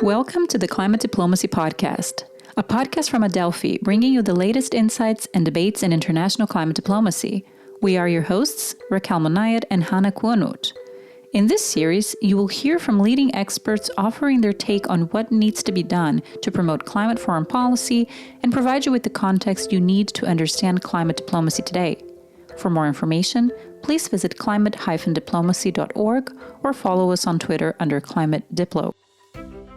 Welcome to the Climate Diplomacy Podcast, a podcast from Adelphi, bringing you the latest insights and debates in international climate diplomacy. We are your hosts, Raquel Monayed and Hannah Kuanut. In this series, you will hear from leading experts offering their take on what needs to be done to promote climate foreign policy and provide you with the context you need to understand climate diplomacy today. For more information, please visit climate-diplomacy.org or follow us on Twitter under Climate Diplo.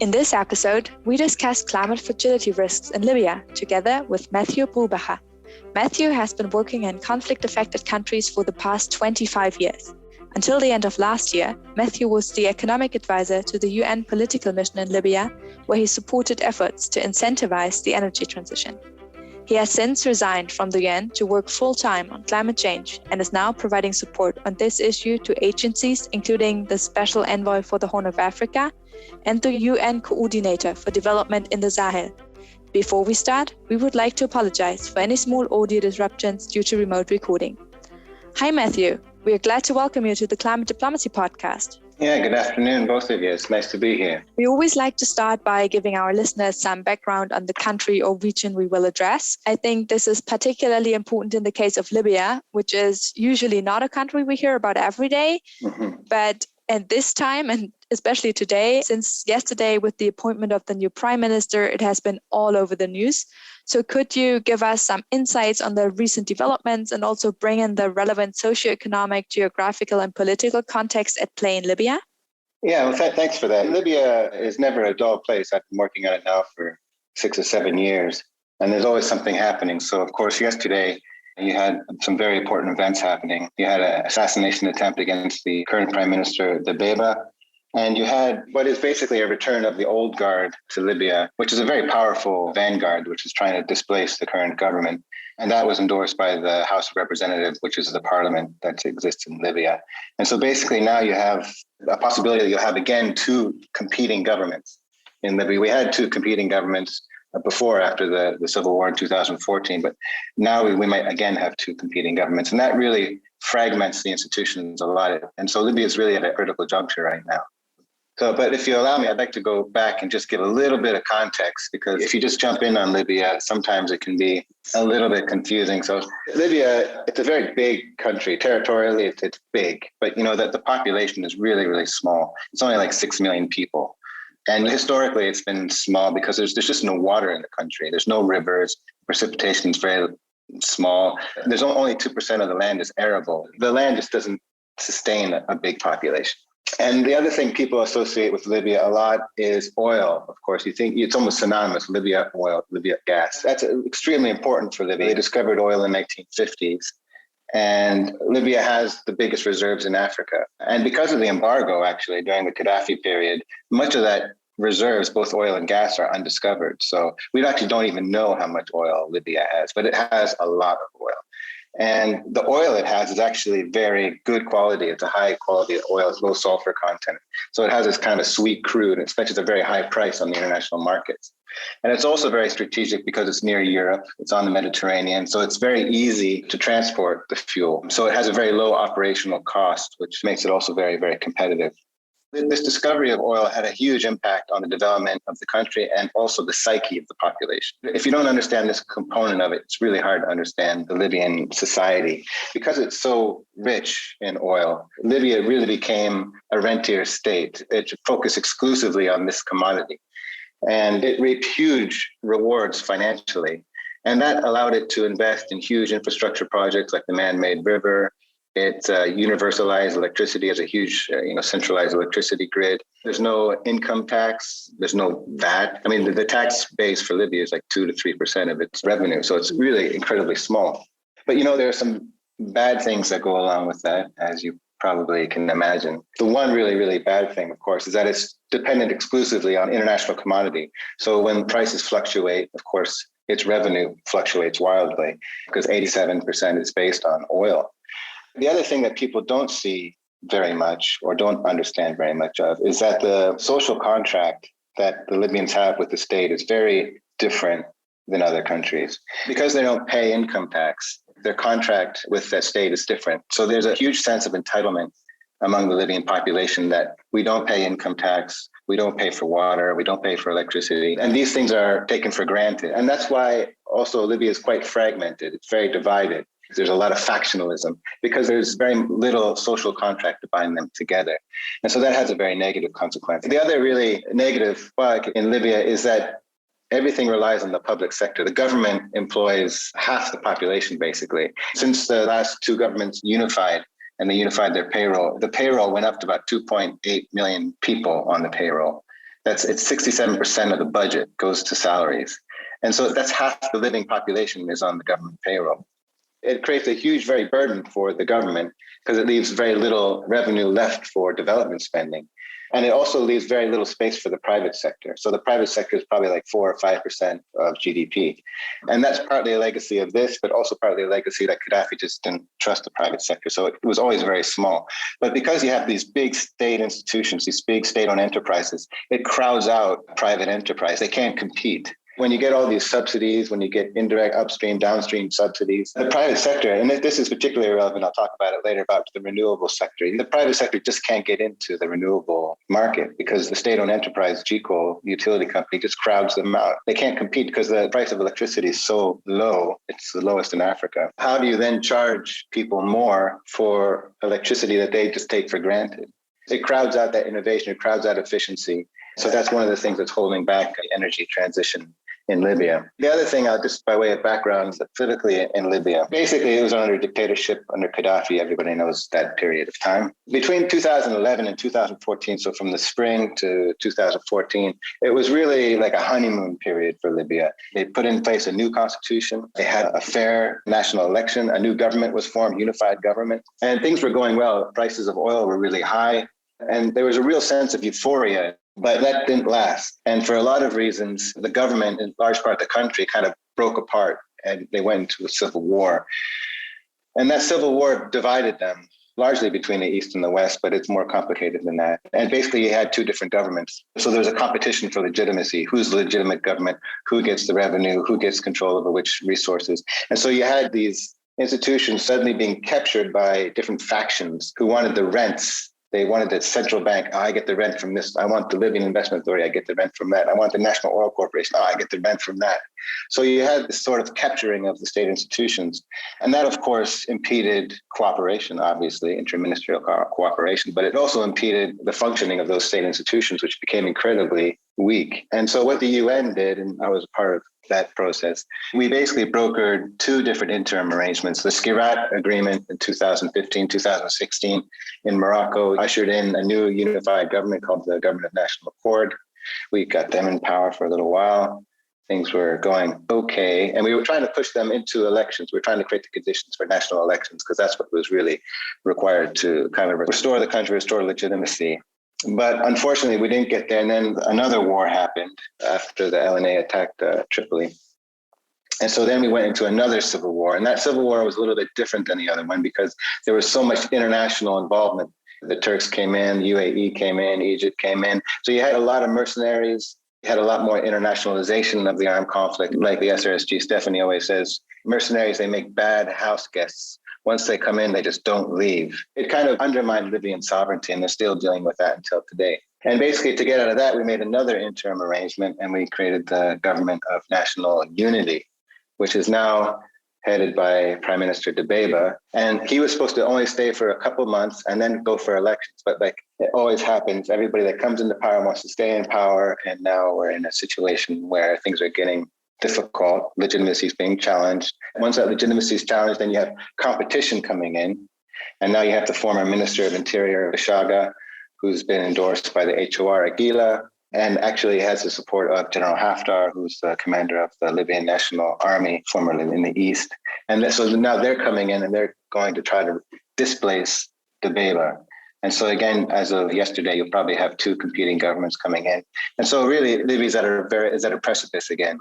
In this episode, we discuss climate fragility risks in Libya together with Matthew Brubacher. Matthew has been working in conflict-affected countries for the past 25 years. Until the end of last year, Matthew was the economic advisor to the UN political mission in Libya, where he supported efforts to incentivize the energy transition. He has since resigned from the UN to work full-time on climate change and is now providing support on this issue to agencies including the Special Envoy for the Horn of Africa and the UN Coordinator for Development in the Sahel. Before we start, we would like to apologize for any small audio disruptions due to remote recording. Hi Matthew, we are glad to welcome you to the Climate Diplomacy Podcast. Yeah, good afternoon, both of you. It's nice to be here. We always like to start by giving our listeners some background on the country or region we will address. I think this is particularly important in the case of Libya, which is usually not a country we hear about every day. But at this time, and especially today, since yesterday with the appointment of the new prime minister, it has been all over the news. So could you give us some insights on the recent developments and also bring in the relevant socioeconomic, geographical and political context at play in Libya? Yeah, well, thanks for that. Libya is never a dull place. I've been working on it now for 6 or 7 years, and there's always something happening. So, of course, yesterday you had some very important events happening. You had an assassination attempt against the current prime minister, Dbeibeh. And you had what is basically a return of the old guard to Libya, which is a very powerful vanguard, which is trying to displace the current government. And that was endorsed by the House of Representatives, which is the parliament that exists in Libya. And so basically now you have a possibility that you'll have again 2 competing governments in Libya. We had 2 competing governments before, after the civil war in 2014, but now we might again have 2 competing governments. And that really fragments the institutions a lot. And so Libya is really at a critical juncture right now. So, but if you allow me, I'd like to go back and just give a little bit of context, because if you just jump in on Libya, sometimes it can be a little bit confusing. So Libya, it's a very big country. Territorially, it's big, but you know that the population is really, really small. It's only like 6 million people. And historically, it's been small because there's just no water in the country. There's no rivers. Precipitation is very small. There's only 2% of the land is arable. The land just doesn't sustain a big population. And the other thing people associate with Libya a lot is oil. Of course, you think it's almost synonymous, Libya oil, Libya gas. That's extremely important for Libya. They discovered oil in the 1950s. And Libya has the biggest reserves in Africa. And because of the embargo, actually, during the Gaddafi period, much of that reserves, both oil and gas, are undiscovered. So we actually don't even know how much oil Libya has, but it has a lot of oil. And the oil it has is actually very good quality. It's a high quality oil, it's low sulfur content. So it has this kind of sweet crude, and especially at a very high price on the international markets. And it's also very strategic because it's near Europe, it's on the Mediterranean. So it's very easy to transport the fuel. So it has a very low operational cost, which makes it also very, very competitive. This discovery of oil had a huge impact on the development of the country and also the psyche of the population. If you don't understand this component of it, it's really hard to understand the Libyan society. Because it's so rich in oil, Libya really became a rentier state. It focused exclusively on this commodity. And it reaped huge rewards financially. And that allowed it to invest in huge infrastructure projects like the man-made river. It universalized electricity as a huge, centralized electricity grid. There's no income tax. There's no VAT. I mean, the tax base for Libya is like 2 to 3% of its revenue. So it's really incredibly small. But, there are some bad things that go along with that, as you probably can imagine. The one really, really bad thing, of course, is that it's dependent exclusively on international commodity. So when prices fluctuate, of course, its revenue fluctuates wildly because 87% is based on oil. The other thing that people don't see very much or don't understand very much of is that the social contract that the Libyans have with the state is very different than other countries. Because they don't pay income tax, their contract with that state is different. So there's a huge sense of entitlement among the Libyan population that we don't pay income tax, we don't pay for water, we don't pay for electricity. And these things are taken for granted. And that's why also Libya is quite fragmented. It's very divided. There's a lot of factionalism because there's very little social contract to bind them together. And so that has a very negative consequence. The other really negative bug in Libya is that everything relies on the public sector. The government employs half the population, basically. Since the last two governments unified, and they unified their payroll, the payroll went up to about 2.8 million people on the payroll. It's 67% of the budget goes to salaries. And so that's half the living population is on the government payroll. It creates a huge, very burden for the government because it leaves very little revenue left for development spending. And it also leaves very little space for the private sector. So the private sector is probably like 4 or 5% of GDP. And that's partly a legacy of this, but also partly a legacy that Gaddafi just didn't trust the private sector. So it was always very small. But because you have these big state institutions, these big state-owned enterprises, it crowds out private enterprise. They can't compete. When you get all these subsidies, when you get indirect upstream, downstream subsidies, the private sector, and this is particularly relevant, I'll talk about it later, about the renewable sector. The private sector just can't get into the renewable market because the state-owned enterprise, GCOL, utility company, just crowds them out. They can't compete because the price of electricity is so low. It's the lowest in Africa. How do you then charge people more for electricity that they just take for granted? It crowds out that innovation, it crowds out efficiency. So that's one of the things that's holding back the energy transition in Libya. The other thing, just by way of background, politically in Libya, basically it was under dictatorship under Gaddafi. Everybody knows that period of time. Between 2011 and 2014, so from the spring to 2014, it was really like a honeymoon period for Libya. They put in place a new constitution. They had a fair national election. A new government was formed, unified government, and things were going well. Prices of oil were really high. And there was a real sense of euphoria, but that didn't last. And for a lot of reasons, the government in large part of the country kind of broke apart and they went into a civil war. And that civil war divided them largely between the East and the West, but it's more complicated than that. And basically you had two different governments. So there was a competition for legitimacy. Who's the legitimate government? Who gets the revenue? Who gets control over which resources? And so you had these institutions suddenly being captured by different factions who wanted the rents. They wanted the central bank. I get the rent from this. I want the Libyan Investment Authority. I get the rent from that. I want the National Oil Corporation. I get the rent from that. So you had this sort of capturing of the state institutions. And that, of course, impeded cooperation, obviously, interministerial cooperation, but it also impeded the functioning of those state institutions, which became incredibly weak. And so what the UN did, and I was a part of that process, we basically brokered two different interim arrangements. The Skirat agreement in 2015, 2016 in Morocco ushered in a new unified government called the Government of National Accord. We got them in power for a little while. Things were going okay. And we were trying to push them into elections. We were trying to create the conditions for national elections because that's what was really required to kind of restore the country, restore legitimacy. But unfortunately, we didn't get there. And then another war happened after the LNA attacked Tripoli. And so then we went into another civil war. And that civil war was a little bit different than the other one because there was so much international involvement. The Turks came in, UAE came in, Egypt came in. So you had a lot of mercenaries. You had a lot more internationalization of the armed conflict. Like the SRSG Stephanie always says, mercenaries, they make bad house guests. Once they come in, they just don't leave. It kind of undermined Libyan sovereignty, and they're still dealing with that until today. And basically, to get out of that, we made another interim arrangement, and we created the Government of National Unity, which is now headed by Prime Minister Dbeibeh. And he was supposed to only stay for a couple months and then go for elections. But like it always happens, everybody that comes into power wants to stay in power. And now we're in a situation where things are getting difficult. Legitimacy is being challenged. Once that legitimacy is challenged, then you have competition coming in. And now you have the former Minister of Interior, Bashaga, who's been endorsed by the HOR Aguila, and actually has the support of General Haftar, who's the commander of the Libyan National Army, formerly in the East. And so now they're coming in and they're going to try to displace Dbeibeh. And so again, as of yesterday, you'll probably have two competing governments coming in. And so really, Libya is at a precipice again.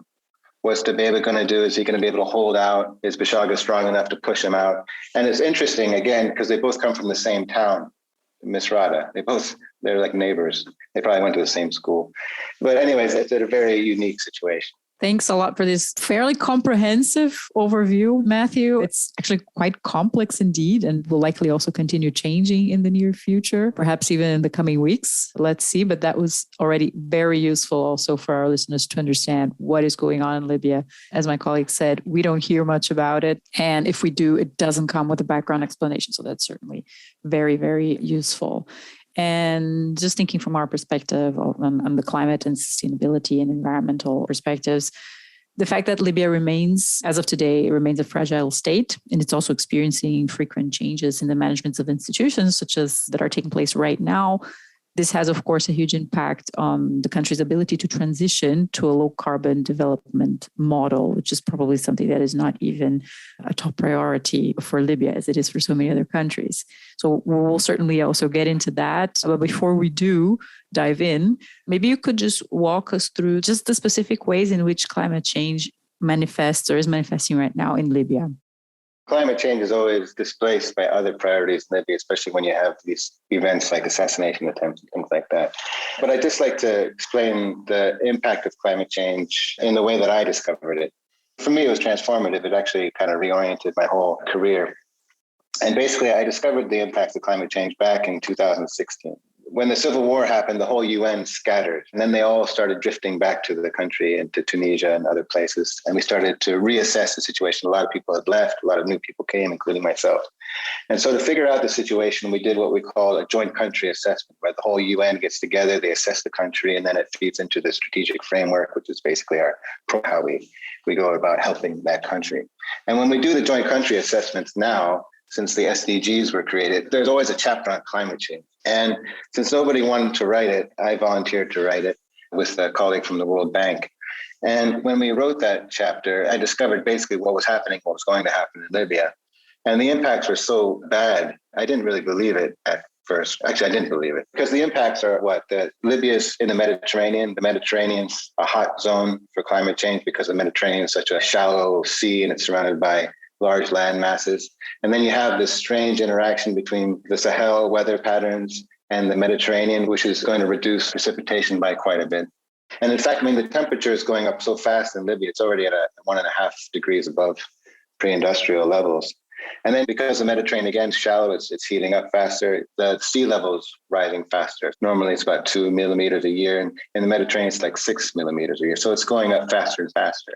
What's Dbeibeh going to do? Is he going to be able to hold out? Is Bashaga strong enough to push him out? And it's interesting, again, because they both come from the same town, Misrata. They're like neighbors. They probably went to the same school. But anyways, it's a very unique situation. Thanks a lot for this fairly comprehensive overview, Matthew. It's actually quite complex indeed, and will likely also continue changing in the near future, perhaps even in the coming weeks. Let's see. But that was already very useful also for our listeners to understand what is going on in Libya. As my colleague said, we don't hear much about it. And if we do, it doesn't come with a background explanation. So that's certainly very, very useful. And just thinking from our perspective on the climate and sustainability and environmental perspectives, the fact that Libya remains, as of today, remains a fragile state, and it's also experiencing frequent changes in the management of institutions, such as that are taking place right now. This has, of course, a huge impact on the country's ability to transition to a low carbon development model, which is probably something that is not even a top priority for Libya as it is for so many other countries. So we'll certainly also get into that. But before we do dive in, maybe you could just walk us through just the specific ways in which climate change manifests or is manifesting right now in Libya. Climate change is always displaced by other priorities in Libya, especially when you have these events like assassination attempts and things like that. But I'd just like to explain the impact of climate change in the way that I discovered it. For me, it was transformative. It actually kind of reoriented my whole career. And basically, I discovered the impacts of climate change back in 2016. When the civil war happened, the whole UN scattered, and then they all started drifting back to the country and to Tunisia and other places. And we started to reassess the situation. A lot of people had left, a lot of new people came, including myself. And so to figure out the situation, we did what we call a joint country assessment, where the whole UN gets together, they assess the country, and then it feeds into the strategic framework, which is basically how we go about helping that country. And when we do the joint country assessments now, since the SDGs were created, there's always a chapter on climate change. And since nobody wanted to write it, I volunteered to write it with a colleague from the World Bank. And when we wrote that chapter, I discovered basically what was happening, what was going to happen in Libya. And the impacts were so bad, I didn't really believe it at first. Actually, I didn't believe it because the impacts are that Libya's in the Mediterranean. The Mediterranean's a hot zone for climate change because the Mediterranean is such a shallow sea and it's surrounded by large land masses. And then you have this strange interaction between the Sahel weather patterns and the Mediterranean, which is going to reduce precipitation by quite a bit. And in fact, the temperature is going up so fast in Libya, it's already at 1.5 degrees above pre-industrial levels. And then because the Mediterranean, again, is shallow, it's heating up faster. The sea level is rising faster. Normally, it's about 2 millimeters a year. And in the Mediterranean, it's like 6 millimeters a year. So it's going up faster and faster.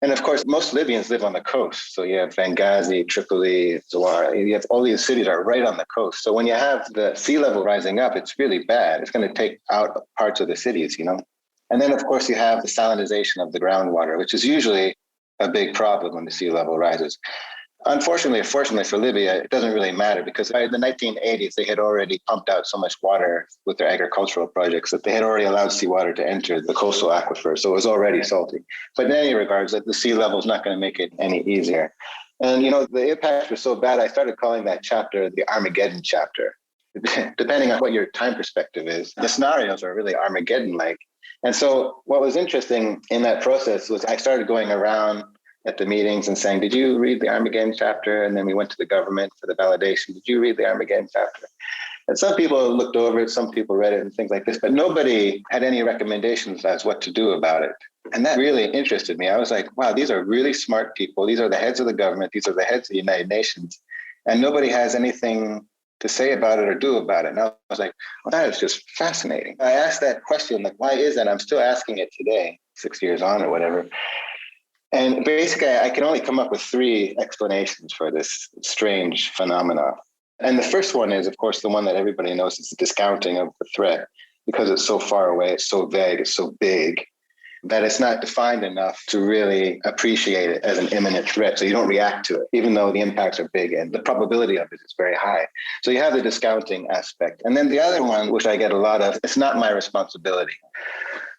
And of course, most Libyans live on the coast. So you have Benghazi, Tripoli, Zawara. You have all these cities are right on the coast. So when you have the sea level rising up, it's really bad. It's going to take out parts of the cities, And then, of course, you have the salinization of the groundwater, which is usually a big problem when the sea level rises. Unfortunately, fortunately for Libya, it doesn't really matter because by the 1980s, they had already pumped out so much water with their agricultural projects that they had already allowed seawater to enter the coastal aquifer. So it was already salty. But in any regards, the sea level is not going to make it any easier. And, the impacts were so bad, I started calling that chapter the Armageddon chapter. Depending on what your time perspective is, the scenarios are really Armageddon-like. And so what was interesting in that process was I started going around at the meetings and saying, did you read the Armageddon chapter? And then we went to the government for the validation. Did you read the Armageddon chapter? And some people looked over it, some people read it and things like this, but nobody had any recommendations as what to do about it. And that really interested me. I was like, wow, these are really smart people. These are the heads of the government. These are the heads of the United Nations. And nobody has anything to say about it or do about it. And I was like, well, that is just fascinating. I asked that question, like, why is that? I'm still asking it today, 6 years on or whatever. And basically, I can only come up with 3 explanations for this strange phenomena. And the first one is, of course, the one that everybody knows is the discounting of the threat. Because it's so far away, it's so vague, it's so big, that it's not defined enough to really appreciate it as an imminent threat. So you don't react to it, even though the impacts are big and the probability of it is very high. So you have the discounting aspect. And then the other one, which I get a lot of, it's not my responsibility.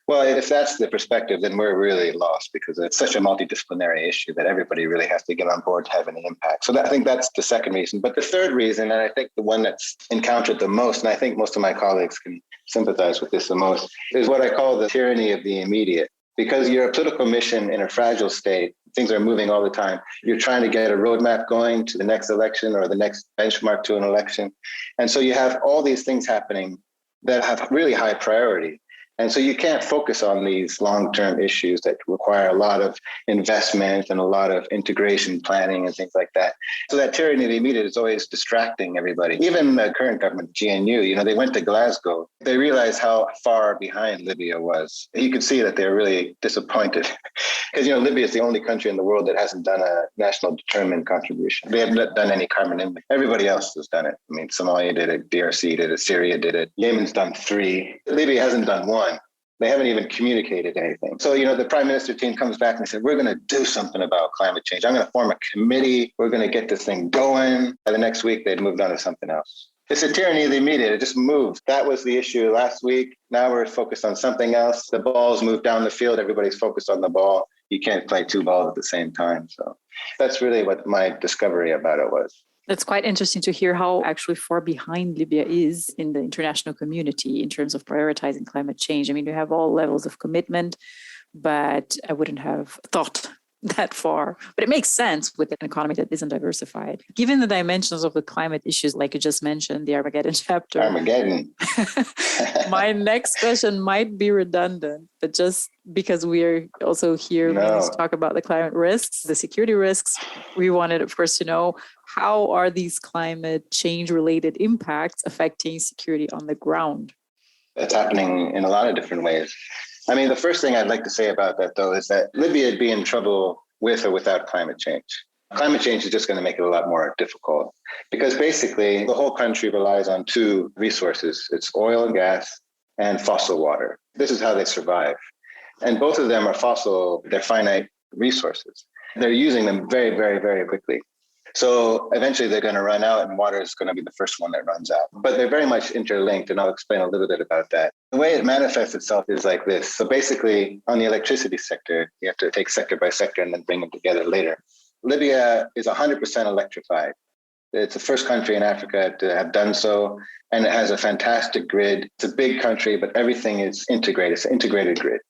Well, if that's the perspective, then we're really lost because it's such a multidisciplinary issue that everybody really has to get on board to have any impact. So I think that's the second reason. But the third reason, and I think the one that's encountered the most, and I think most of my colleagues can sympathize with this the most, is what I call the tyranny of the immediate. Because you're a political mission in a fragile state, things are moving all the time. You're trying to get a roadmap going to the next election or the next benchmark to an election. And so you have all these things happening that have really high priority. And so you can't focus on these long-term issues that require a lot of investment and a lot of integration planning and things like that. So that tyranny of the immediate is always distracting everybody. Even the current government, GNU, they went to Glasgow. They realized how far behind Libya was. You could see that they're really disappointed because, Libya is the only country in the world that hasn't done a national determined contribution. They haven't done any carbon impact. Everybody else has done it. Somalia did it, DRC did it, Syria did it. Yemen's done 3. Libya hasn't done 1. They haven't even communicated anything. So, the prime minister team comes back and said, we're going to do something about climate change. I'm going to form a committee. We're going to get this thing going. And the next week, they'd moved on to something else. It's a tyranny of the immediate. It just moved. That was the issue last week. Now we're focused on something else. The ball's moved down the field. Everybody's focused on the ball. You can't play 2 balls at the same time. So that's really what my discovery about it was. It's quite interesting to hear how actually far behind Libya is in the international community in terms of prioritizing climate change. You have all levels of commitment, but I wouldn't have thought that far. But it makes sense with an economy that isn't diversified. Given the dimensions of the climate issues, like you just mentioned, the Armageddon chapter. Armageddon. My next question might be redundant, but just because we are also here to talk about the climate risks, the security risks, we wanted, of course, to know how are these climate change related impacts affecting security on the ground? It's happening in a lot of different ways. The first thing I'd like to say about that, though, is that Libya would be in trouble with or without climate change. Climate change is just going to make it a lot more difficult because basically the whole country relies on 2 resources. It's oil and gas and fossil water. This is how they survive. And both of them are fossil, they're finite resources. They're using them very, very, very quickly. So eventually they're going to run out and water is going to be the first one that runs out. But they're very much interlinked, and I'll explain a little bit about that. The way it manifests itself is like this. So basically on the electricity sector, you have to take sector by sector and then bring them together later. Libya is 100% electrified. It's the first country in Africa to have done so, and it has a fantastic grid. It's a big country, but everything is integrated. It's an integrated grid.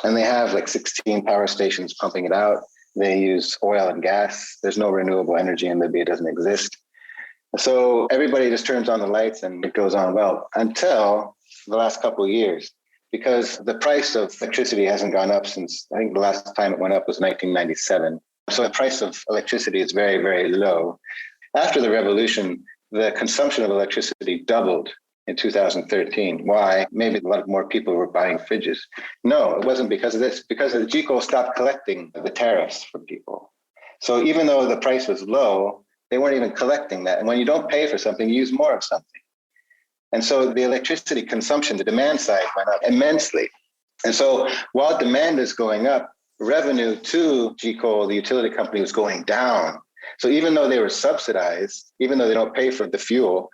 And they have 16 power stations pumping it out. They use oil and gas. There's no renewable energy in Libya. It doesn't exist. So everybody just turns on the lights and it goes on well until the last couple of years, because the price of electricity hasn't gone up since, I think the last time it went up was 1997. So the price of electricity is very, very low. After the revolution, the consumption of electricity doubled in 2013. Why? Maybe a lot more people were buying fridges. No, it wasn't because of this, because the GCO stopped collecting the tariffs from people. So even though the price was low, they weren't even collecting that. And when you don't pay for something, you use more of something. And so the electricity consumption, the demand side went up immensely. And so while demand is going up, revenue to GCO, the utility company, was going down. So even though they were subsidized, even though they don't pay for the fuel,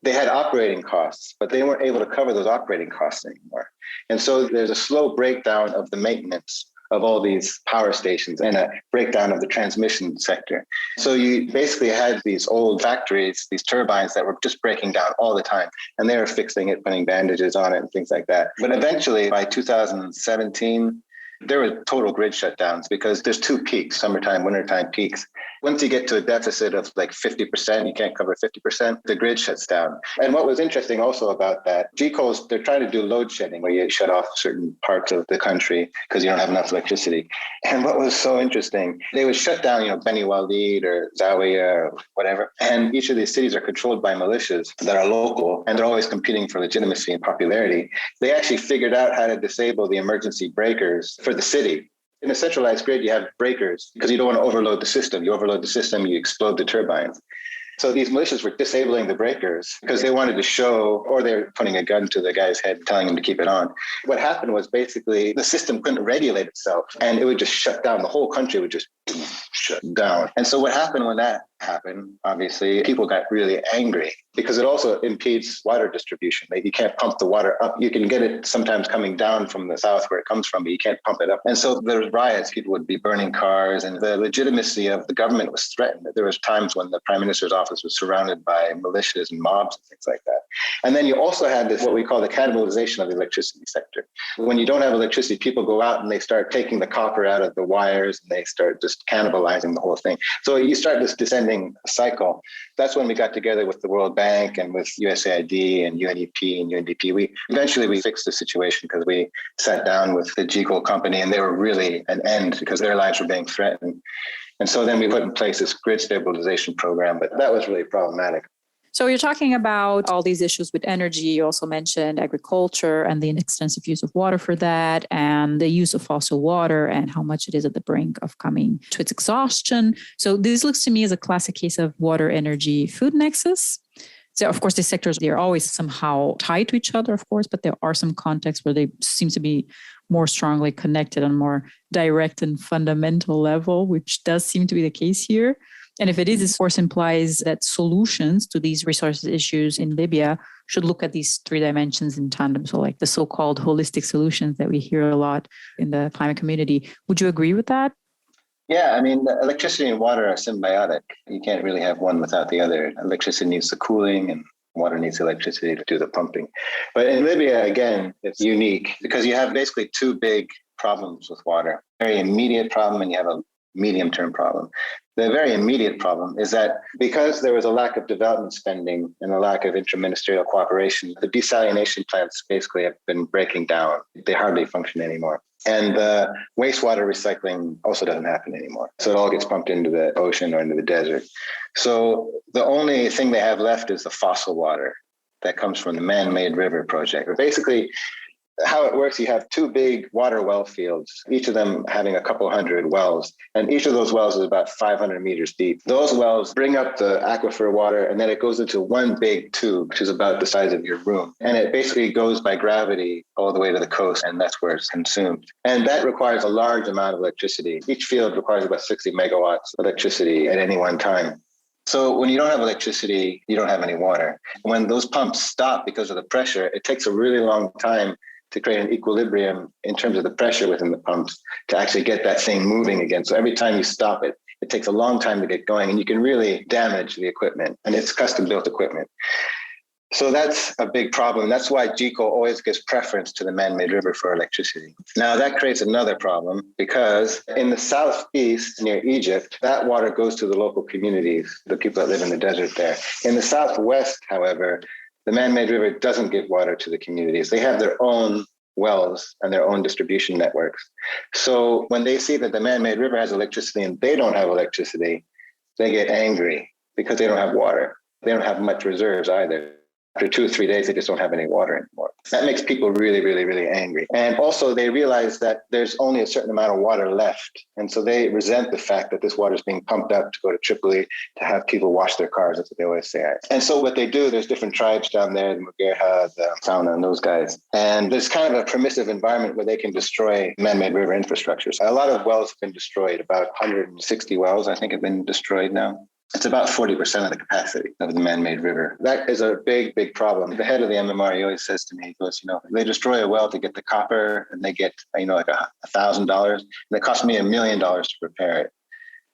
they had operating costs, but they weren't able to cover those operating costs anymore. And so there's a slow breakdown of the maintenance of all these power stations and a breakdown of the transmission sector. So you basically had these old factories, these turbines that were just breaking down all the time, and they were fixing it, putting bandages on it and things like that. But eventually by 2017, there were total grid shutdowns because there's 2 peaks, summertime, wintertime peaks. Once you get to a deficit of 50%, you can't cover 50%, the grid shuts down. And what was interesting also about that, GCOs, they're trying to do load shedding where you shut off certain parts of the country because you don't have enough electricity. And what was so interesting, they would shut down, Beni Walid or Zawiya or whatever. And each of these cities are controlled by militias that are local, and they're always competing for legitimacy and popularity. They actually figured out how to disable the emergency breakers for the city. In a centralized grid, you have breakers because you don't want to overload the system. You overload the system, you explode the turbines. So these militias were disabling the breakers because they wanted to show, or they're putting a gun to the guy's head, telling him to keep it on. What happened was basically the system couldn't regulate itself and it would just shut down. The whole country would just shut down. And so what happened when that happened, obviously, people got really angry because it also impedes water distribution. You can't pump the water up. You can get it sometimes coming down from the south where it comes from, but you can't pump it up. And so there was riots. People would be burning cars, and the legitimacy of the government was threatened. There was times when the prime minister's office was surrounded by militias and mobs and things like that. And then you also had this, what we call the cannibalization of the electricity sector. When you don't have electricity, people go out and they start taking the copper out of the wires and they start just just cannibalizing the whole thing. So you start this descending cycle. That's when we got together with the World Bank and with USAID and UNEP and UNDP. We fixed the situation because we sat down with the GECO company, and they were really an end because their lives were being threatened. And so then we put in place this grid stabilization program, but that was really problematic. So you're talking about all these issues with energy. You also mentioned agriculture and the extensive use of water for that, and the use of fossil water and how much it is at the brink of coming to its exhaustion. So this looks to me as a classic case of water, energy, food nexus. So of course, these sectors, they're always somehow tied to each other, of course, but there are some contexts where they seem to be more strongly connected on a more direct and fundamental level, which does seem to be the case here. And if it is, this course implies that solutions to these resources issues in Libya should look at these three dimensions in tandem. So like the so-called holistic solutions that we hear a lot in the climate community. Would you agree with that? Yeah, I mean, electricity and water are symbiotic. You can't really have one without the other. Electricity needs the cooling and water needs electricity to do the pumping. But in Libya, again, it's unique because you have basically two big problems with water. A very immediate problem and you have a medium-term problem. The very immediate problem is that because there was a lack of development spending and a lack of interministerial cooperation, the desalination plants basically have been breaking down. They hardly function anymore. And the wastewater recycling also doesn't happen anymore. So it all gets pumped into the ocean or into the desert. So the only thing they have left is the fossil water that comes from the man-made river project. Basically, how it works, you have two big water well fields, each of them having a couple hundred wells, and each of those wells is about 500 meters deep. Those wells bring up the aquifer water, and then it goes into one big tube, which is about the size of your room. And it basically goes by gravity all the way to the coast, and that's where it's consumed. And that requires a large amount of electricity. Each field requires about 60 megawatts of electricity at any one time. So when you don't have electricity, you don't have any water. When those pumps stop because of the pressure, it takes a really long time to create an equilibrium in terms of the pressure within the pumps to actually get that thing moving again. So every time you stop it, it takes a long time to get going, and you can really damage the equipment, and it's custom-built equipment. So that's a big problem. That's why GECO always gives preference to the man-made river for electricity. Now that creates another problem because in the southeast near Egypt, that water goes to the local communities, the people that live in the desert there. In the southwest, however, the man-made river doesn't give water to the communities. They have their own wells and their own distribution networks. So when they see that the man-made river has electricity and they don't have electricity, they get angry because they don't have water. They don't have much reserves either. After 2 or 3 days, they just don't have any water anymore. That makes people really, really, really angry. And also they realize that there's only a certain amount of water left. And so they resent the fact that this water is being pumped up to go to Tripoli to have people wash their cars. That's what they always say. And so what they do, there's different tribes down there, the Müller-Hahl, the Sauna, and those guys. And there's kind of a permissive environment where they can destroy man-made river infrastructures. A lot of wells have been destroyed. About 160 wells, I think, have been destroyed now. It's about 40% of the capacity of the man-made river. That is a big, big problem. The head of the MMR, he always says to me, he goes, they destroy a well to get the copper and they get, like $1,000. And it cost me $1 million to repair it.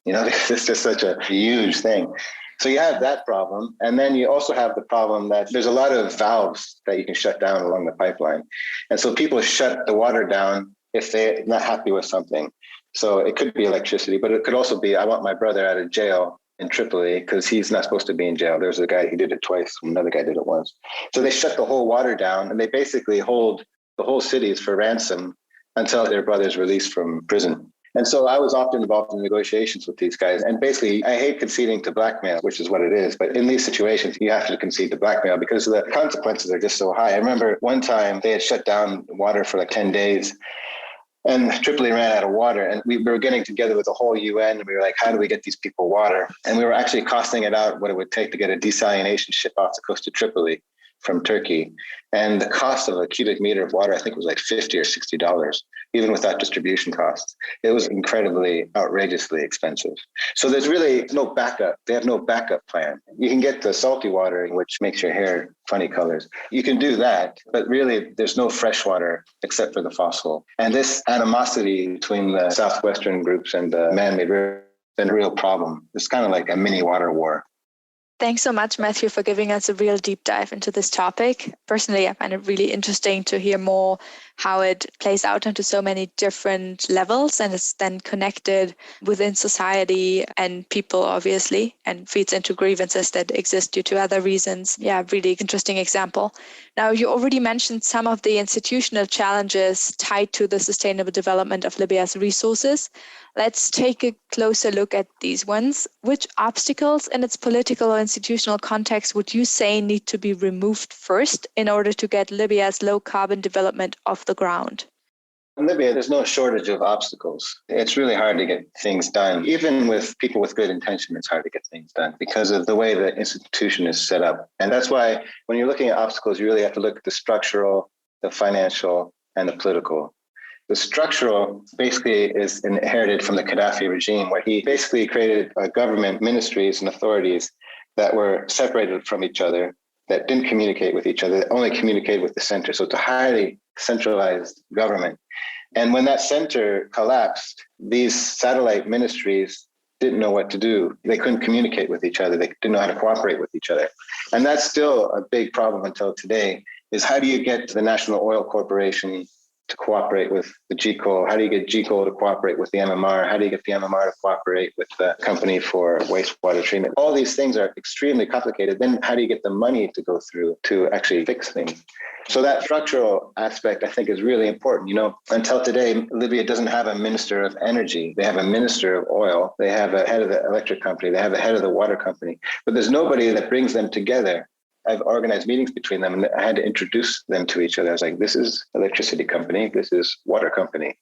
It's just such a huge thing. So you have that problem. And then you also have the problem that there's a lot of valves that you can shut down along the pipeline. And so people shut the water down if they're not happy with something. So it could be electricity, but it could also be, I want my brother out of jail in Tripoli because he's not supposed to be in jail. There's a guy who did it twice, another guy did it once. So they shut the whole water down and they basically hold the whole cities for ransom until their brother's released from prison. And so I was often involved in negotiations with these guys. And basically, I hate conceding to blackmail, which is what it is. But in these situations, you have to concede to blackmail because the consequences are just so high. I remember one time they had shut down water for like 10 days. And Tripoli ran out of water, and we were getting together with the whole UN, and we were like, how do we get these people water? And we were actually costing it out what it would take to get a desalination ship off the coast of Tripoli from Turkey. And the cost of a cubic meter of water, I think, was like $50 or $60, even without distribution costs. It was incredibly, outrageously expensive. So there's really no backup. They have no backup plan. You can get the salty water, which makes your hair funny colors. You can do that, but really there's no fresh water except for the fossil. And this animosity between the southwestern groups and the man-made river has been a real problem. It's kind of like a mini water war. Thanks so much, Matthew, for giving us a real deep dive into this topic. Personally, I find it really interesting to hear more how it plays out into so many different levels and is then connected within society and people, obviously, and feeds into grievances that exist due to other reasons. Yeah, really interesting example. Now, you already mentioned some of the institutional challenges tied to the sustainable development of Libya's resources. Let's take a closer look at these ones. Which obstacles in its political or institutional context would you say need to be removed first in order to get Libya's low carbon development off the ground? In Libya, there's no shortage of obstacles. It's really hard to get things done. Even with people with good intention, it's hard to get things done because of the way the institution is set up. And that's why when you're looking at obstacles, you really have to look at the structural, the financial, and the political. The structural basically is inherited from the Gaddafi regime, where he basically created a government, ministries, and authorities that were separated from each other, that didn't communicate with each other, that only communicated with the center. So it's a highly centralized government. And when that center collapsed, these satellite ministries didn't know what to do. They couldn't communicate with each other. They didn't know how to cooperate with each other. And that's still a big problem until today, is how do you get the National Oil Corporation to cooperate with the GCOL? How do you get GCOL to cooperate with the MMR? How do you get the MMR to cooperate with the company for wastewater treatment? All these things are extremely complicated. Then how do you get the money to go through to actually fix things? So that structural aspect, I think, is really important. You know, until today, Libya doesn't have a minister of energy. They have a minister of oil. They have a head of the electric company. They have a head of the water company. But there's nobody that brings them together. I've organized meetings between them and I had to introduce them to each other. I was like, this is electricity company. This is water company.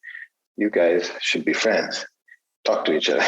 You guys should be friends. Talk to each other.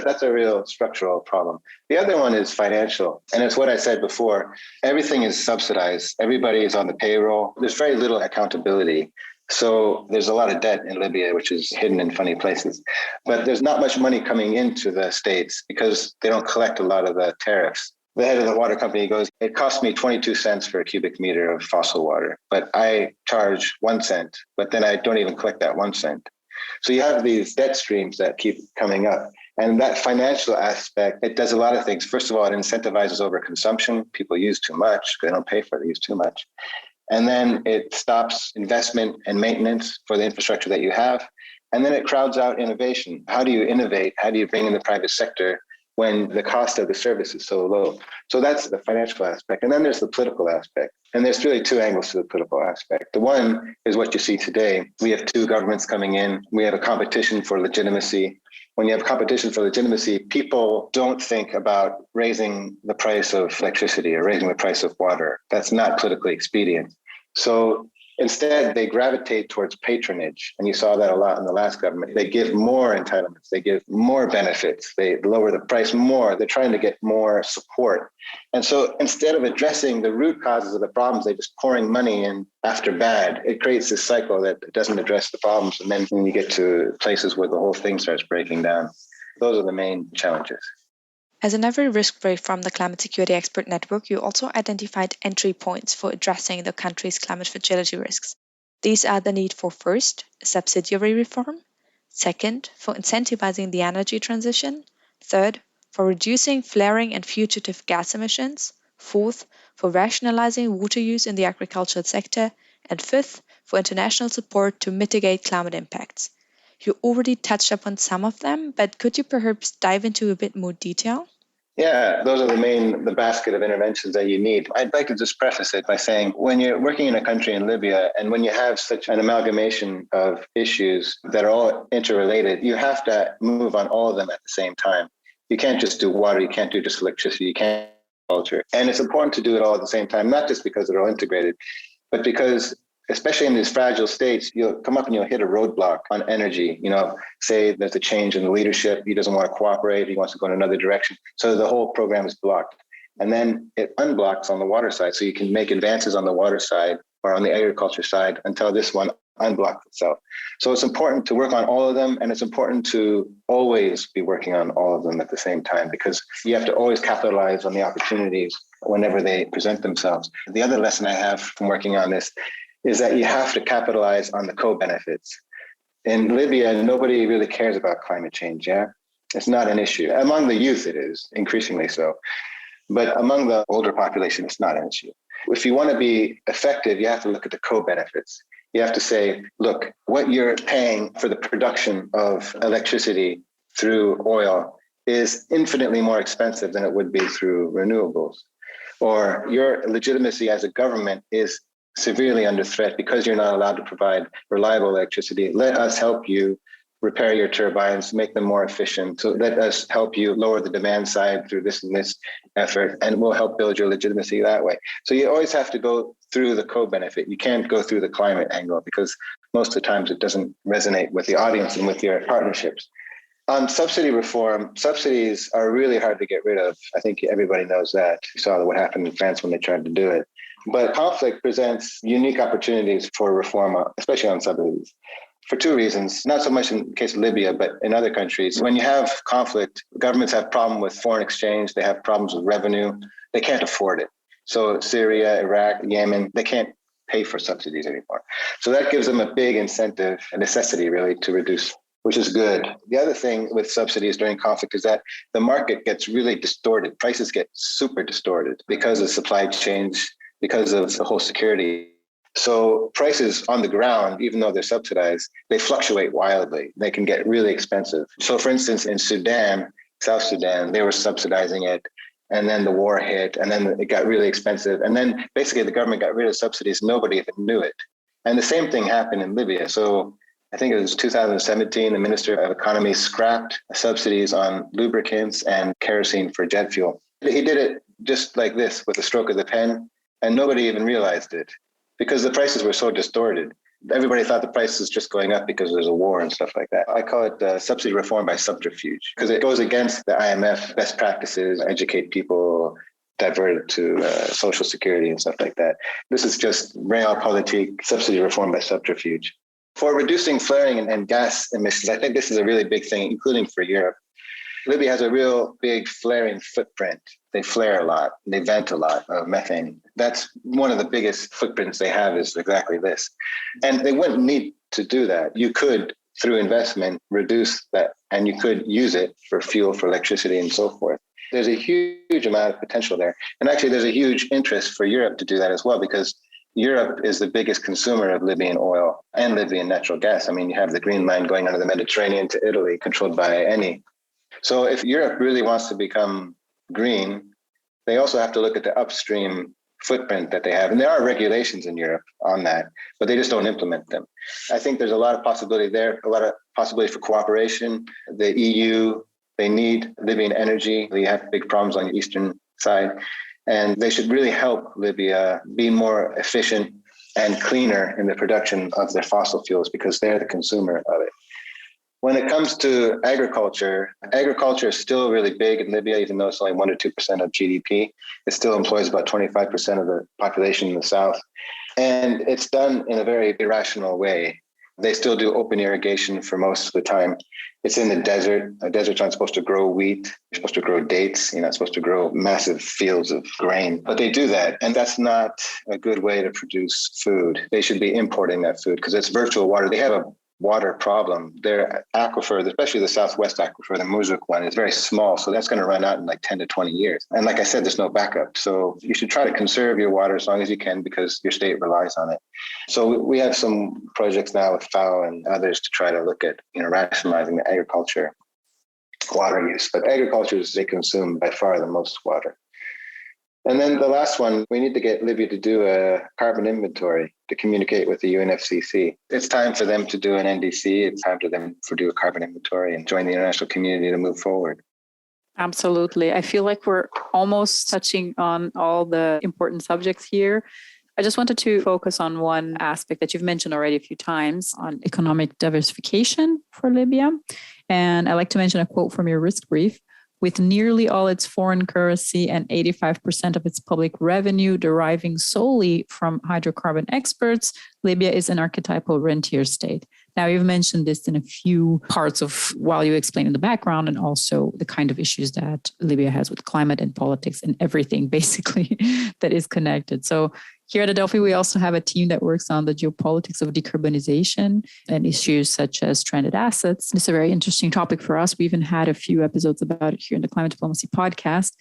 That's a real structural problem. The other one is financial. And it's what I said before. Everything is subsidized. Everybody is on the payroll. There's very little accountability. So there's a lot of debt in Libya, which is hidden in funny places. But there's not much money coming into the states because they don't collect a lot of the tariffs. The head of the water company goes, it cost me 22 cents for a cubic meter of fossil water, but I charge 1 cent, but then I don't even collect that 1 cent. So you have these debt streams that keep coming up. And that financial aspect, it does a lot of things. First of all, it incentivizes overconsumption. People use too much. They don't pay for it. They use too much. And then it stops investment and maintenance for the infrastructure that you have. And then it crowds out innovation. How do you innovate? How do you bring in the private sector when the cost of the service is so low? So that's the financial aspect. And then there's the political aspect. And there's really two angles to the political aspect. The one is what you see today. We have two governments coming in. We have a competition for legitimacy. When you have competition for legitimacy, people don't think about raising the price of electricity or raising the price of water. That's not politically expedient. So instead, they gravitate towards patronage. And you saw that a lot in the last government. They give more entitlements. They give more benefits. They lower the price more. They're trying to get more support. And so instead of addressing the root causes of the problems, they're just pouring money in after bad. It creates this cycle that doesn't address the problems. And then when you get to places where the whole thing starts breaking down, those are the main challenges. As another risk brief from the Climate Security Expert Network, you also identified entry points for addressing the country's climate fragility risks. These are the need for, first, a subsidiary reform, second, for incentivizing the energy transition, third, for reducing flaring and fugitive gas emissions, fourth, for rationalizing water use in the agricultural sector, and fifth, for international support to mitigate climate impacts. You already touched upon some of them, but could you perhaps dive into a bit more detail? Yeah, those are the basket of interventions that you need. I'd like to just preface it by saying when you're working in a country in Libya and when you have such an amalgamation of issues that are all interrelated, you have to move on all of them at the same time. You can't just do water, you can't do just electricity, you can't do culture. And it's important to do it all at the same time, not just because they're all integrated, but because especially in these fragile states, you'll come up and you'll hit a roadblock on energy. You know, say there's a change in the leadership. He doesn't want to cooperate. He wants to go in another direction. So the whole program is blocked. And then it unblocks on the water side. So you can make advances on the water side or on the agriculture side until this one unblocks itself. So it's important to work on all of them. And it's important to always be working on all of them at the same time, because you have to always capitalize on the opportunities whenever they present themselves. The other lesson I have from working on this is that you have to capitalize on the co-benefits. In Libya, nobody really cares about climate change, yeah? It's not an issue. Among the youth, it is, increasingly so. But among the older population, it's not an issue. If you want to be effective, you have to look at the co-benefits. You have to say, look, what you're paying for the production of electricity through oil is infinitely more expensive than it would be through renewables. Or your legitimacy as a government is severely under threat because you're not allowed to provide reliable electricity. Let us help you repair your turbines, make them more efficient. So let us help you lower the demand side through this and this effort, and we'll help build your legitimacy that way. So you always have to go through the co-benefit. You can't go through the climate angle because most of the times it doesn't resonate with the audience and with your partnerships. On subsidy reform, subsidies are really hard to get rid of. I think everybody knows that. You saw what happened in France when they tried to do it. But conflict presents unique opportunities for reform, especially on subsidies, for two reasons. Not so much in the case of Libya, but in other countries. When you have conflict, governments have problems with foreign exchange. They have problems with revenue. They can't afford it. So Syria, Iraq, Yemen, they can't pay for subsidies anymore. So that gives them a big incentive, a necessity really, to reduce, which is good. The other thing with subsidies during conflict is that the market gets really distorted. Prices get super distorted because of supply chains, because of the whole security. So prices on the ground, even though they're subsidized, they fluctuate wildly. They can get really expensive. So for instance, in Sudan, South Sudan, they were subsidizing it. And then the war hit, and then it got really expensive. And then basically the government got rid of subsidies. Nobody even knew it. And the same thing happened in Libya. So I think it was 2017, the Minister of Economy scrapped subsidies on lubricants and kerosene for jet fuel. He did it just like this with a stroke of the pen, and nobody even realized it because the prices were so distorted. Everybody thought the price was just going up because there's a war and stuff like that. I call it subsidy reform by subterfuge because it goes against the IMF best practices, educate people, divert it to social security and stuff like that. This is just realpolitik, subsidy reform by subterfuge. For reducing flaring and gas emissions, I think this is a really big thing, including for Europe. Libya has a real big flaring footprint. They flare a lot. They vent a lot of methane. That's one of the biggest footprints they have is exactly this. And they wouldn't need to do that. You could, through investment, reduce that, and you could use it for fuel, for electricity, and so forth. There's a huge amount of potential there. And actually, there's a huge interest for Europe to do that as well, because Europe is the biggest consumer of Libyan oil and Libyan natural gas. I mean, you have the Green Line going under the Mediterranean to Italy, controlled by Eni. So if Europe really wants to become green, they also have to look at the upstream footprint that they have. And there are regulations in Europe on that, but they just don't implement them. I think there's a lot of possibility there, a lot of possibility for cooperation. The EU, they need Libyan energy. They have big problems on the eastern side. And they should really help Libya be more efficient and cleaner in the production of their fossil fuels because they're the consumer of it. When it comes to agriculture is still really big in Libya, even though it's only 1 to 2% of GDP. It still employs about 25% of the population in the south. And it's done in a very irrational way. They still do open irrigation for most of the time. It's in the desert. A desert's not supposed to grow wheat. You're supposed to grow dates. You're not supposed to grow massive fields of grain. But they do that. And that's not a good way to produce food. They should be importing that food because it's virtual water. They have a water problem. Their aquifer, especially the southwest aquifer, the Muzuk one, is very small. So that's going to run out in like 10 to 20 years. And like I said, there's no backup. So you should try to conserve your water as long as you can because your state relies on it. So we have some projects now with FAO and others to try to look at, rationalizing the agriculture water use. But agriculture they consume by far the most water. And then the last one, we need to get Libya to do a carbon inventory to communicate with the UNFCCC. It's time for them to do an NDC. It's time for them to do a carbon inventory and join the international community to move forward. Absolutely. I feel like we're almost touching on all the important subjects here. I just wanted to focus on one aspect that you've mentioned already a few times on economic diversification for Libya. And I like to mention a quote from your risk brief. With nearly all its foreign currency and 85% of its public revenue deriving solely from hydrocarbon exports, Libya is an archetypal rentier state. Now, you've mentioned this in a few parts of while you explain in the background and also the kind of issues that Libya has with climate and politics and everything basically that is connected. So here at Adelphi, we also have a team that works on the geopolitics of decarbonization and issues such as stranded assets. It's a very interesting topic for us. We even had a few episodes about it here in the Climate Diplomacy podcast.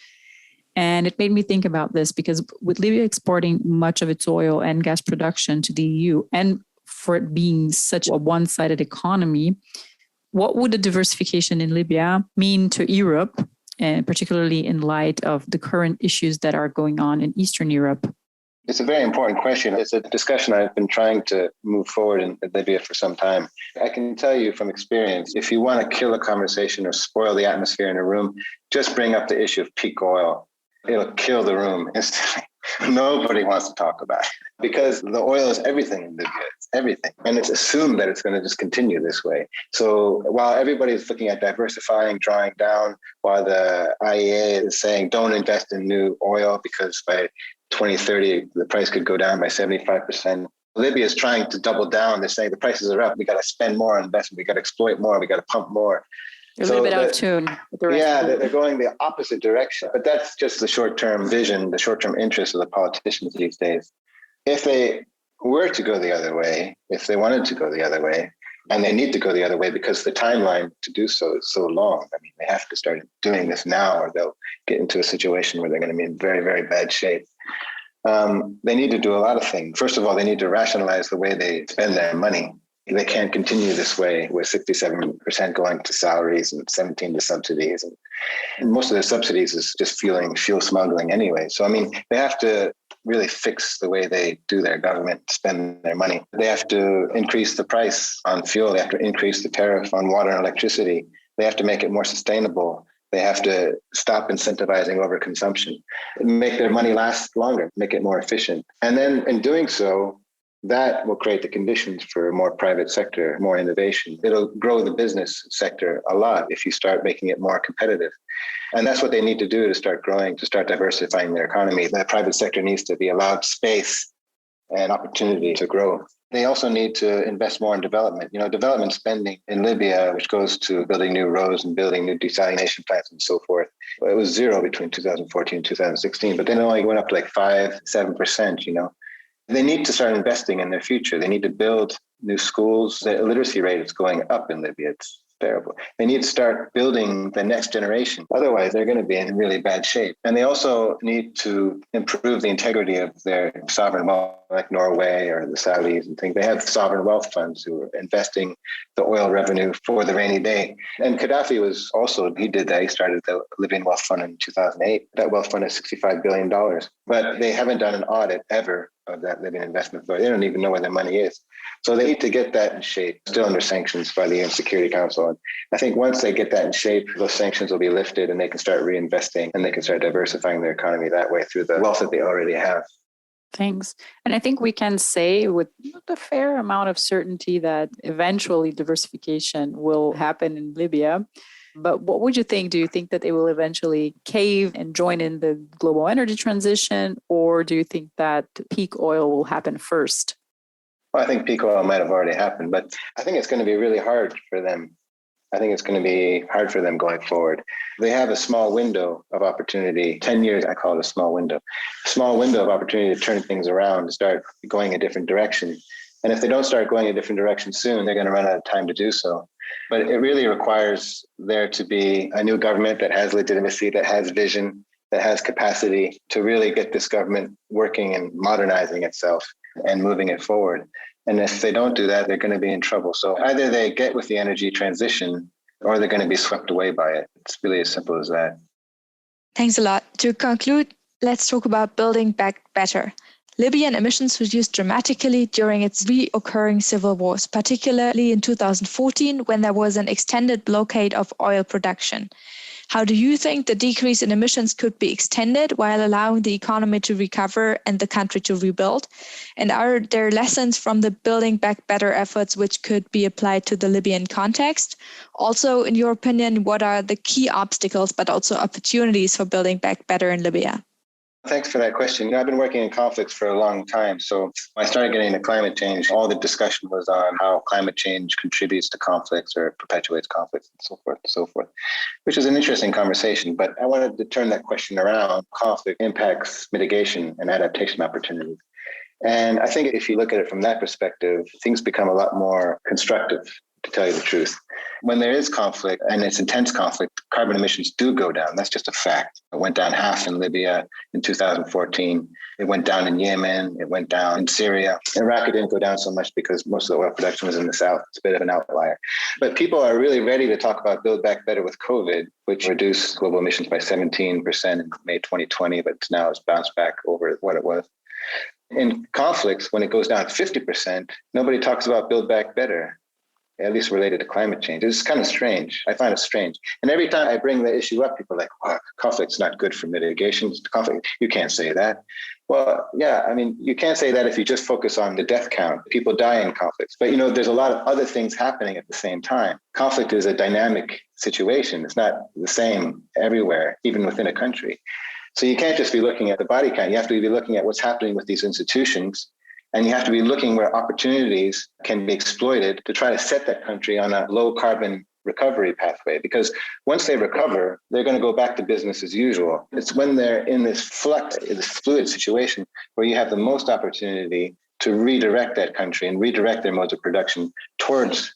And it made me think about this because with Libya exporting much of its oil and gas production to the EU, and for it being such a one-sided economy, what would a diversification in Libya mean to Europe, and particularly in light of the current issues that are going on in Eastern Europe? It's a very important question. It's a discussion I've been trying to move forward in Libya for some time. I can tell you from experience, if you want to kill a conversation or spoil the atmosphere in a room, just bring up the issue of peak oil. It'll kill the room instantly. Nobody wants to talk about it because the oil is everything in Libya. It's everything. And it's assumed that it's going to just continue this way. So while everybody is looking at diversifying, drawing down, while the IEA is saying don't invest in new oil because by 2030, the price could go down by 75%. Libya is trying to double down. They're saying the prices are up. We got to spend more on investment. We got to exploit more. We got to pump more. They're a little bit out of tune. They're going the opposite direction. But that's just the short-term vision, the short-term interest of the politicians these days. If they were to go the other way, if they wanted to go the other way, and they need to go the other way because the timeline to do so is so long. I mean, they have to start doing this now or they'll get into a situation where they're going to be in very, very bad shape. They need to do a lot of things. First of all, they need to rationalize the way they spend their money. They can't continue this way with 67% going to salaries and 17% to subsidies. And most of the subsidies is just fuel smuggling anyway. So, I mean, they have to really fix the way they do their government, spend their money. They have to increase the price on fuel. They have to increase the tariff on water and electricity. They have to make it more sustainable. They have to stop incentivizing overconsumption, make their money last longer, make it more efficient. And then in doing so, that will create the conditions for more private sector, more innovation. It'll grow the business sector a lot if you start making it more competitive. And that's what they need to do to start growing, to start diversifying their economy. The private sector needs to be allowed space and opportunity to grow. They also need to invest more in development. Development spending in Libya, which goes to building new roads and building new desalination plants and so forth. It was zero between 2014 and 2016, but then it only went up to like 5-7%, They need to start investing in their future. They need to build new schools. The illiteracy rate is going up in Libya. It's terrible. They need to start building the next generation. Otherwise, they're going to be in really bad shape. And they also need to improve the integrity of their sovereign wealth, like Norway or the Saudis and things. They have sovereign wealth funds who are investing the oil revenue for the rainy day. And Gaddafi he did that. He started the Libyan Wealth Fund in 2008. That wealth fund is $65 billion. But they haven't done an audit ever of that Libyan investment fund. They don't even know where their money is. So they need to get that in shape, still under sanctions by the UN Security Council. And I think once they get that in shape, those sanctions will be lifted and they can start reinvesting and they can start diversifying their economy that way through the wealth that they already have. Thanks. And I think we can say with a fair amount of certainty that eventually diversification will happen in Libya. But what would you think? Do you think that they will eventually cave and join in the global energy transition? Or do you think that peak oil will happen first? Well, I think peak oil might have already happened, but I think it's going to be really hard for them. I think it's going to be hard for them going forward. They have a small window of opportunity, 10 years, I call it a small window of opportunity to turn things around, to start going a different direction. And if they don't start going a different direction soon, they're going to run out of time to do so. But it really requires there to be a new government that has legitimacy, that has vision, that has capacity to really get this government working and modernizing itself and moving it forward. And if they don't do that, they're going to be in trouble. So either they get with the energy transition or they're going to be swept away by it. It's really as simple as that. Thanks a lot. To conclude, let's talk about building back better. Libyan emissions reduced dramatically during its reoccurring civil wars, particularly in 2014 when there was an extended blockade of oil production. How do you think the decrease in emissions could be extended while allowing the economy to recover and the country to rebuild? And are there lessons from the Building Back Better efforts which could be applied to the Libyan context? Also, in your opinion, what are the key obstacles but also opportunities for building back better in Libya? Thanks for that question. I've been working in conflicts for a long time. So when I started getting into climate change, all the discussion was on how climate change contributes to conflicts or perpetuates conflicts and so forth, which is an interesting conversation. But I wanted to turn that question around. Conflict impacts mitigation and adaptation opportunities. And I think if you look at it from that perspective, things become a lot more constructive to tell you the truth. When there is conflict, and it's intense conflict, carbon emissions do go down. That's just a fact. It went down half in Libya in 2014. It went down in Yemen. It went down in Syria. Iraq, it didn't go down so much because most of the oil production was in the south. It's a bit of an outlier. But people are really ready to talk about Build Back Better with COVID, which reduced global emissions by 17% in May 2020, but now it's bounced back over what it was. In conflicts, when it goes down 50%, nobody talks about Build Back Better, at least related to climate change. It's kind of strange. I find it strange. And every time I bring the issue up, people are like, oh, conflict's not good for mitigation. Conflict, you can't say that. Well, yeah, I mean, you can't say that if you just focus on the death count. People die in conflicts. But, there's a lot of other things happening at the same time. Conflict is a dynamic situation. It's not the same everywhere, even within a country. So you can't just be looking at the body count. You have to be looking at what's happening with these institutions. And you have to be looking where opportunities can be exploited to try to set that country on a low carbon recovery pathway. Because once they recover, they're going to go back to business as usual. It's when they're in this flux, this fluid situation, where you have the most opportunity to redirect that country and redirect their modes of production towards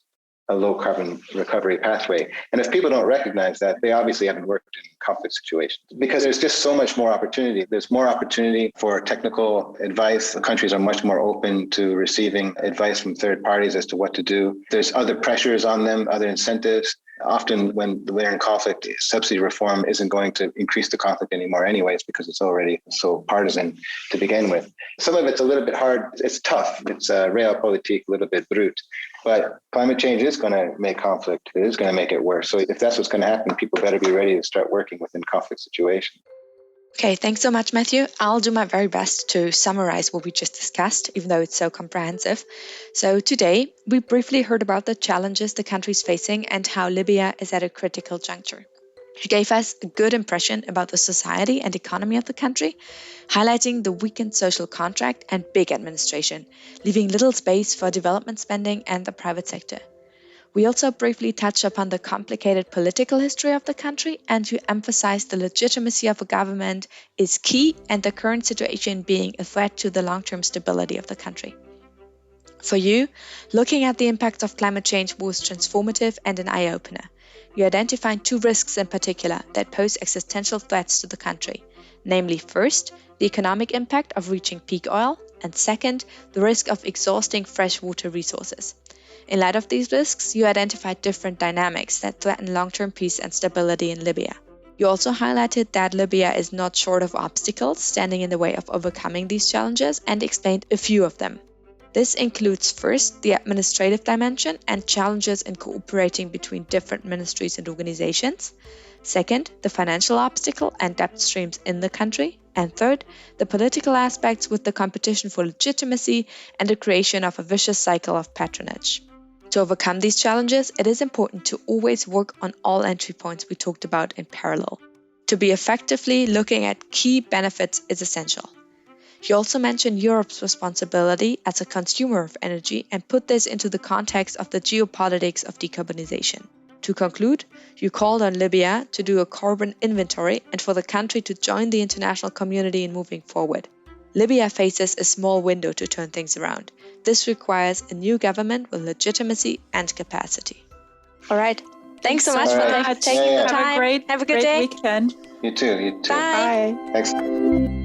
a low carbon recovery pathway. And if people don't recognize that, they obviously haven't worked in conflict situations, because there's just so much more opportunity. There's more opportunity for technical advice. The countries are much more open to receiving advice from third parties as to what to do. There's other pressures on them, other incentives. Often when they're in conflict, subsidy reform isn't going to increase the conflict anymore anyways, because it's already so partisan to begin with. Some of it's a little bit hard. It's tough. It's realpolitik, a little bit brute. But climate change is going to make conflict. It is going to make it worse. So if that's what's going to happen, people better be ready to start working within conflict situations. Okay, thanks so much, Matthew. I'll do my very best to summarize what we just discussed, even though it's so comprehensive. So today, we briefly heard about the challenges the country is facing and how Libya is at a critical juncture. You gave us a good impression about the society and economy of the country, highlighting the weakened social contract and big administration, leaving little space for development spending and the private sector. We also briefly touched upon the complicated political history of the country, and you emphasized the legitimacy of a government is key, and the current situation being a threat to the long-term stability of the country. For you, looking at the impact of climate change was transformative and an eye-opener. You identified two risks in particular that pose existential threats to the country, namely first, the economic impact of reaching peak oil, and second, the risk of exhausting freshwater resources. In light of these risks, you identified different dynamics that threaten long-term peace and stability in Libya. You also highlighted that Libya is not short of obstacles standing in the way of overcoming these challenges and explained a few of them. This includes first, the administrative dimension and challenges in cooperating between different ministries and organizations. Second, the financial obstacle and debt streams in the country. And third, the political aspects with the competition for legitimacy and the creation of a vicious cycle of patronage. To overcome these challenges, it is important to always work on all entry points we talked about in parallel. To be effectively looking at key benefits is essential. You also mentioned Europe's responsibility as a consumer of energy and put this into the context of the geopolitics of decarbonization. To conclude, you called on Libya to do a carbon inventory and for the country to join the international community in moving forward. Libya faces a small window to turn things around. This requires a new government with legitimacy and capacity. All right. Thanks so much for taking the time. Have a good day. Weekend. You too. Bye. Thanks.